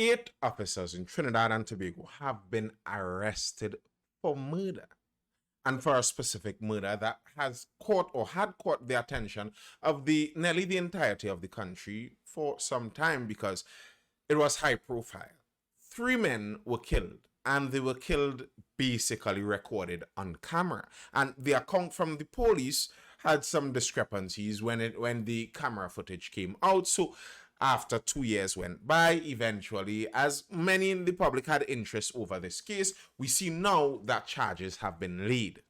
8 officers in Trinidad and Tobago have been arrested for murder, and for a specific murder that has caught or had caught the attention of the nearly the entirety of the country for some time because it was high profile. 3 men were killed, and they were killed basically recorded on camera. And the account from the police had some discrepancies when the camera footage came out. So after 2 years went by, eventually, as many in the public had interest over this case, we see now that charges have been laid.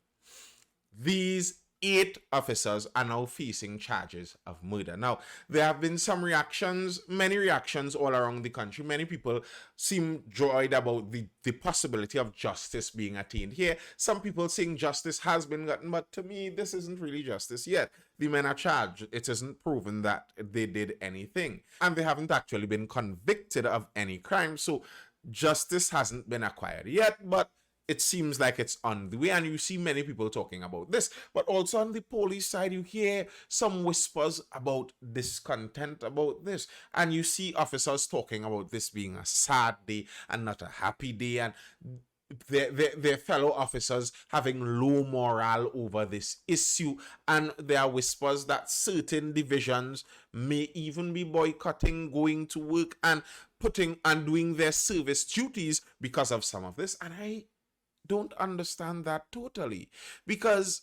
These 8 officers are now facing charges of murder. Now, there have been some reactions, many reactions all around the country. Many people seem joyed about the possibility of justice being attained here. Some people saying justice has been gotten, but to me, this isn't really justice yet. The men are charged. It isn't proven that they did anything. And they haven't actually been convicted of any crime. So justice hasn't been acquired yet, but it seems like it's on the way, and you see many people talking about this. But also on the police side, you hear some whispers about discontent about this, and you see officers talking about this being a sad day and not a happy day, and their fellow officers having low morale over this issue. And there are whispers that certain divisions may even be boycotting going to work and putting and doing their service duties because of some of this. And I don't understand that totally, because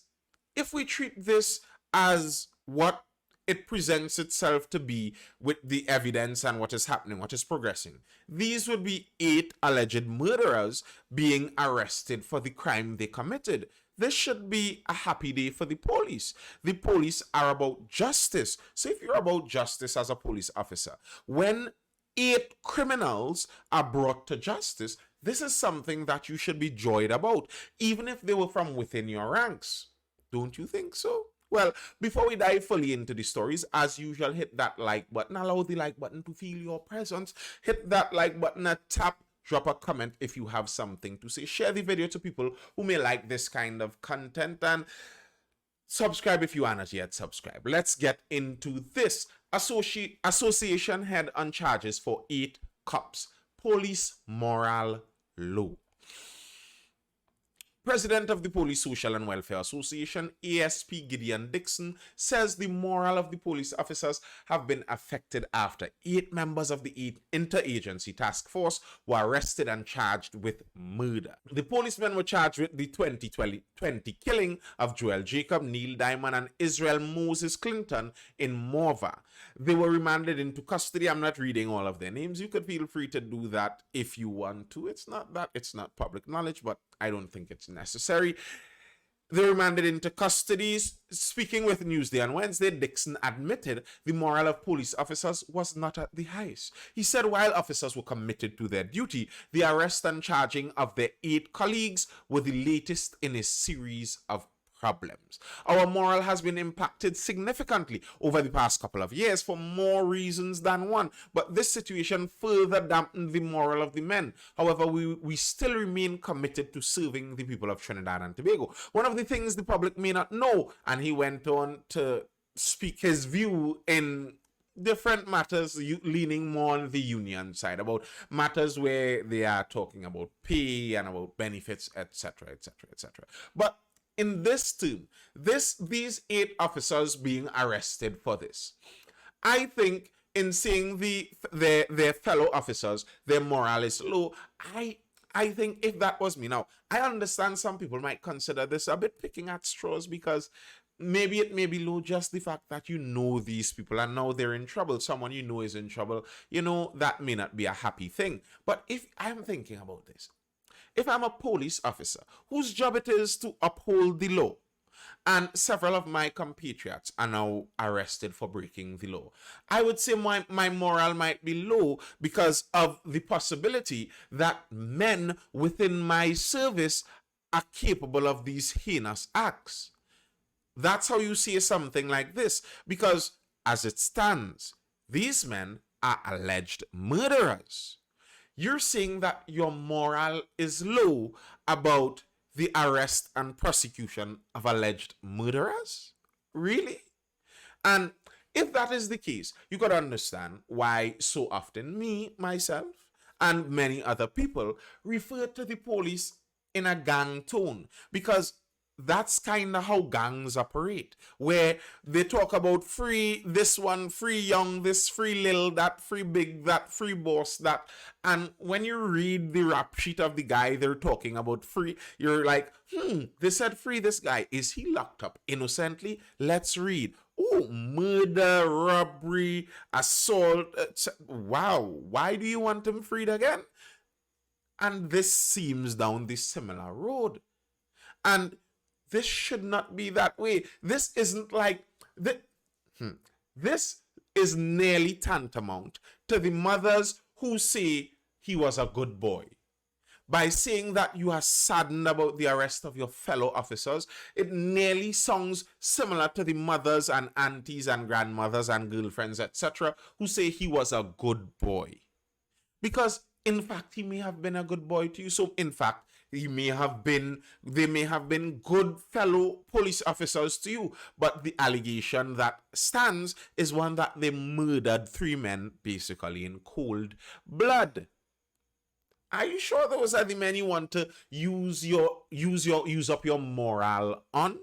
if we treat this as what it presents itself to be with the evidence and what is happening, what is progressing, these would be 8 alleged murderers being arrested for the crime they committed. This should be a happy day for the police. The police are about justice. So if you're about justice as a police officer, when 8 criminals are brought to justice, this is something that you should be joyed about, even if they were from within your ranks. Don't you think so? Well, before we dive fully into the stories, as usual, hit that like button. Allow the like button to feel your presence. Hit that like button, tap, drop a comment if you have something to say. Share the video to people who may like this kind of content, and subscribe if you are not yet subscribed. Let's get into this. Association head on charges for 8 cops. Police morale low. President of the Police Social and Welfare Association, ASP Gideon Dixon, says the morale of the police officers have been affected after 8 members of the interagency task force were arrested and charged with murder. The policemen were charged with the 2020 killing of Joel Jacob, Neil Diamond, and Israel Moses Clinton in Morva. They were remanded into custody. I'm not reading all of their names. You could feel free to do that if you want to. It's not public knowledge, but I don't think it's necessary. They remanded into custody. Speaking with Newsday on Wednesday, Dixon admitted the morale of police officers was not at the highest. He said while officers were committed to their duty, the arrest and charging of their 8 colleagues were the latest in a series of problems. Our morale has been impacted significantly over the past couple of years for more reasons than one, but this situation further dampened the morale of the men. However, we still remain committed to serving the people of Trinidad and Tobago. One of the things the public may not know, and he went on to speak his view in different matters, leaning more on the union side, about matters where they are talking about pay and about benefits, etc., etc., etc. But in this term, these 8 officers being arrested for this, I think in seeing their fellow officers, their morale is low, I think if that was me now, I understand some people might consider this a bit picking at straws, because maybe it may be low just the fact that you know these people and now they're in trouble. Someone you know is in trouble. You know, that may not be a happy thing. But if I'm thinking about this, if I'm a police officer whose job it is to uphold the law, and several of my compatriots are now arrested for breaking the law, I would say my morale might be low because of the possibility that men within my service are capable of these heinous acts. That's how you see something like this, because as it stands, these men are alleged murderers. You're saying that your morale is low about the arrest and prosecution of alleged murderers? Really? And if that is the case, you got to understand why so often myself, and many other people refer to the police in a gang tone, because that's kind of how gangs operate, where they talk about free this one, free young, this free little, that free big, that free boss, that. And when you read the rap sheet of the guy they're talking about free, you're like, they said free this guy. Is he locked up innocently? Let's read. Oh, murder, robbery, assault. Wow, why do you want him freed again? And this seems down this similar road. And this should not be that way. This isn't like this is nearly tantamount to the mothers who say he was a good boy. By saying that you are saddened about the arrest of your fellow officers, it nearly sounds similar to the mothers and aunties and grandmothers and girlfriends, etc., who say he was a good boy. Because, in fact, he may have been a good boy to you. So, in fact, they may have been good fellow police officers to you, but the allegation that stands is one that they murdered 3 men basically in cold blood. Are you sure those are the men you want to use up your morale on?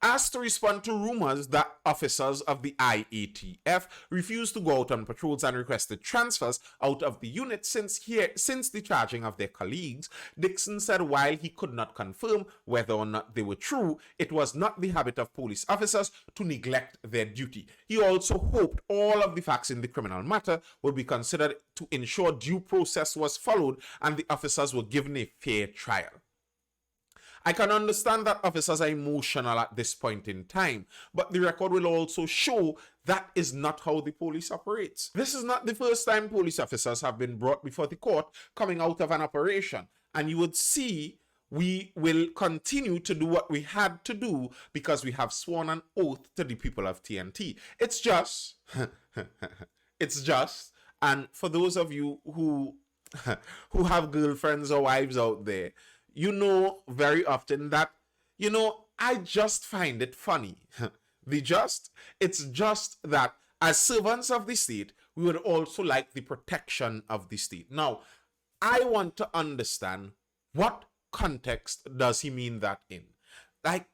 Asked to respond to rumors that officers of the IATF refused to go out on patrols and requested transfers out of the unit since the charging of their colleagues, Dixon said while he could not confirm whether or not they were true, it was not the habit of police officers to neglect their duty. He also hoped all of the facts in the criminal matter would be considered to ensure due process was followed and the officers were given a fair trial. I can understand that officers are emotional at this point in time, but the record will also show that is not how the police operates. This is not the first time police officers have been brought before the court coming out of an operation, and you would see we will continue to do what we had to do because we have sworn an oath to the people of TNT. It's just, and for those of you who have girlfriends or wives out there, you know very often that, I just find it funny. It's just that as servants of the state, we would also like the protection of the state. Now, I want to understand what context does he mean that in? Like,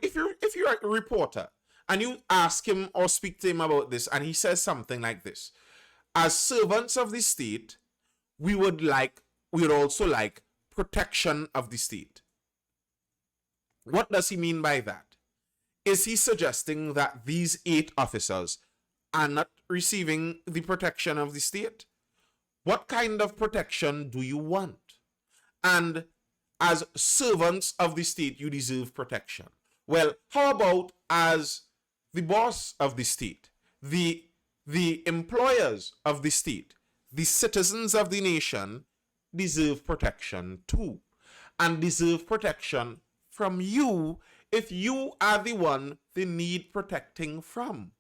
if you're a reporter and you ask him or speak to him about this and he says something like this, as servants of the state, we would also like protection of the state. What does he mean by that? Is he suggesting that these 8 officers are not receiving the protection of the state? What kind of protection do you want? And as servants of the state, you deserve protection. Well, how about as the boss of the state, the employers of the state, the citizens of the nation deserve protection too, and deserve protection from you if you are the one they need protecting from.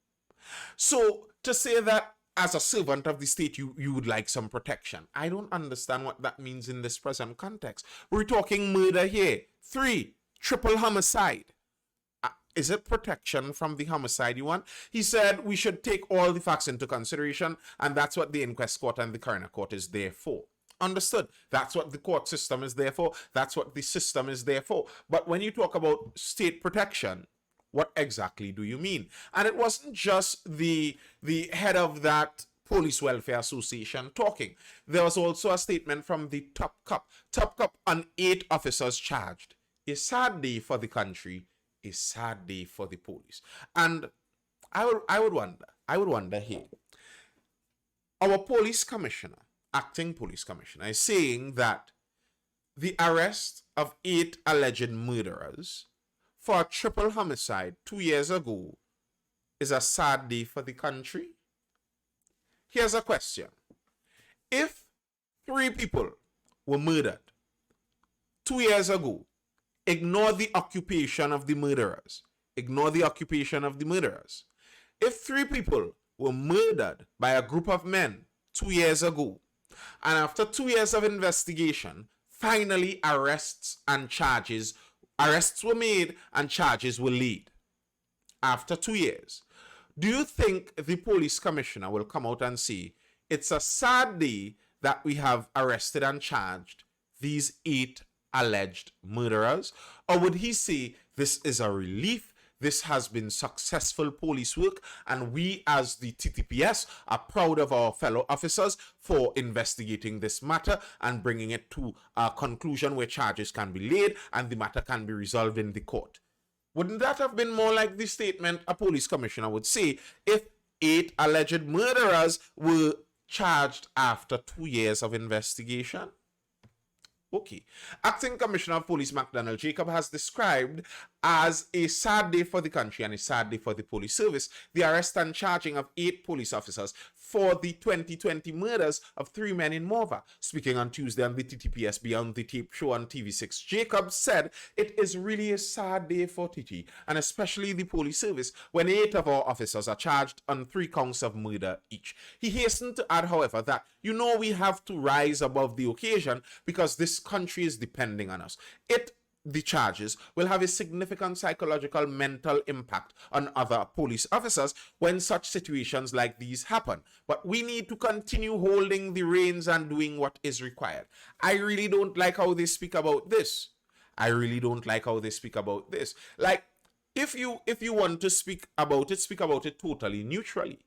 So to say that as a servant of the state you would like some protection, I don't understand what that means in this present context. We're talking murder here. 3, triple homicide. Is it protection from the homicide you want? He said we should take all the facts into consideration, and that's what the inquest court and the coroner court is there for. Understood. That's what the court system is there for. That's what the system is there for. But when you talk about state protection, what exactly do you mean? And it wasn't just the head of that Police Welfare Association talking. There was also a statement from the top cop on 8 officers charged. A sad day for the country, a sad day for the police. And I would wonder here, our police commissioner, acting police commissioner, is saying that the arrest of 8 alleged murderers for a triple homicide 2 years ago is a sad day for the country. Here's a question. If 3 people were murdered 2 years ago, ignore the occupation of the murderers. Ignore the occupation of the murderers. If 3 people were murdered by a group of men 2 years ago, and after 2 years of investigation, finally arrests were made and charges were laid. After 2 years, do you think the police commissioner will come out and say it's a sad day that we have arrested and charged these 8 alleged murderers? Or would he say this is a relief? This has been successful police work, and we as the TTPS are proud of our fellow officers for investigating this matter and bringing it to a conclusion where charges can be laid and the matter can be resolved in the court. Wouldn't that have been more like the statement a police commissioner would say if 8 alleged murderers were charged after 2 years of investigation? Okay. Acting Commissioner of Police McDonald Jacob has described as a sad day for the country and a sad day for the police service the arrest and charging of 8 police officers for the 2020 murders of 3 men in Morva. Speaking on Tuesday on the TTPS Beyond the Tape show on TV6, Jacob said it is really a sad day for TT and especially the police service when 8 of our officers are charged on 3 counts of murder each. He hastened to add, however, that we have to rise above the occasion because this country is depending on us. The charges will have a significant psychological mental impact on other police officers when such situations like these happen. But we need to continue holding the reins and doing what is required. I really don't like how they speak about this. Like, if you want to speak about it totally neutrally.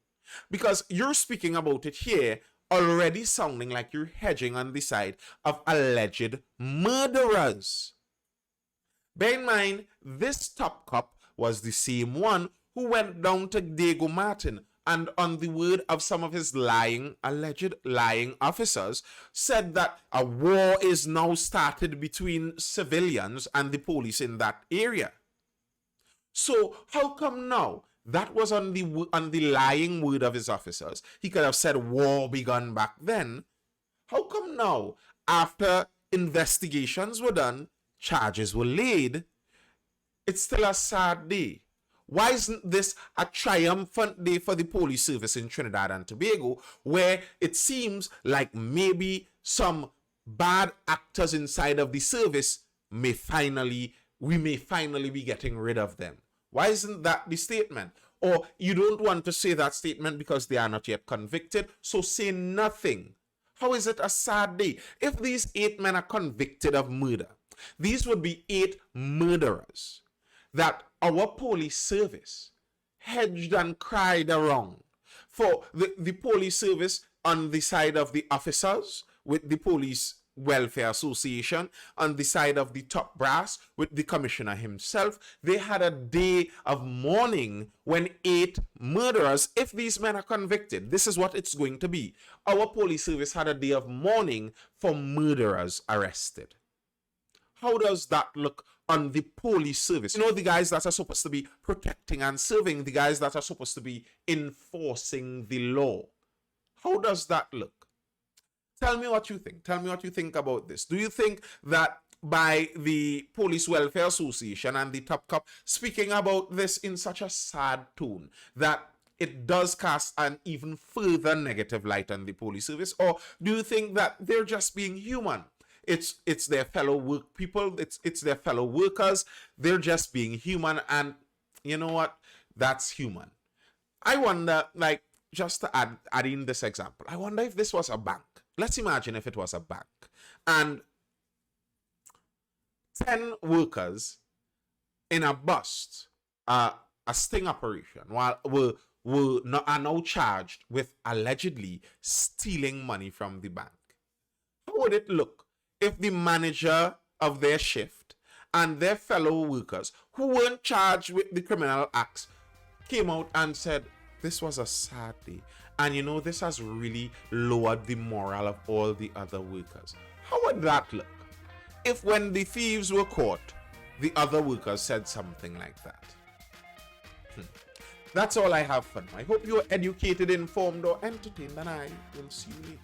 Because you're speaking about it here already sounding like you're hedging on the side of alleged murderers. Bear in mind, this top cop was the same one who went down to Diego Martin and, on the word of some of his alleged lying officers, said that a war is now started between civilians and the police in that area. So how come now? That was on the lying word of his officers. He could have said war begun back then. How come now, after investigations were done, charges were laid, it's still a sad day? Why isn't this a triumphant day for the police service in Trinidad and Tobago, where it seems like maybe some bad actors inside of the service we may finally be getting rid of them? Why isn't that the statement? Or you don't want to say that statement because they are not yet convicted, so say nothing. How is it a sad day? If these 8 men are convicted of murder, these would be 8 murderers that our police service hedged and cried around. For the police service on the side of the officers with the Police Welfare Association, on the side of the top brass with the commissioner himself, they had a day of mourning when 8 murderers, if these men are convicted, this is what it's going to be. Our police service had a day of mourning for murderers arrested. How does that look on the police service? The guys that are supposed to be protecting and serving, the guys that are supposed to be enforcing the law. How does that look? Tell me what you think. Tell me what you think about this. Do you think that by the Police Welfare Association and the top cop speaking about this in such a sad tone that it does cast an even further negative light on the police service? Or do you think that they're just being human? It's their fellow work people, it's their fellow workers, they're just being human, and you know what? That's human. I wonder, like, just to add in this example, I wonder if this was a bank. Let's imagine if it was a bank and 10 workers in a bust, a sting operation, are now charged with allegedly stealing money from the bank. How would it look if the manager of their shift and their fellow workers who weren't charged with the criminal acts came out and said, this was a sad day, and this has really lowered the morale of all the other workers? How would that look if, when the thieves were caught, the other workers said something like that? That's all I have for now. I hope you're educated, informed, or entertained, and I will see you later.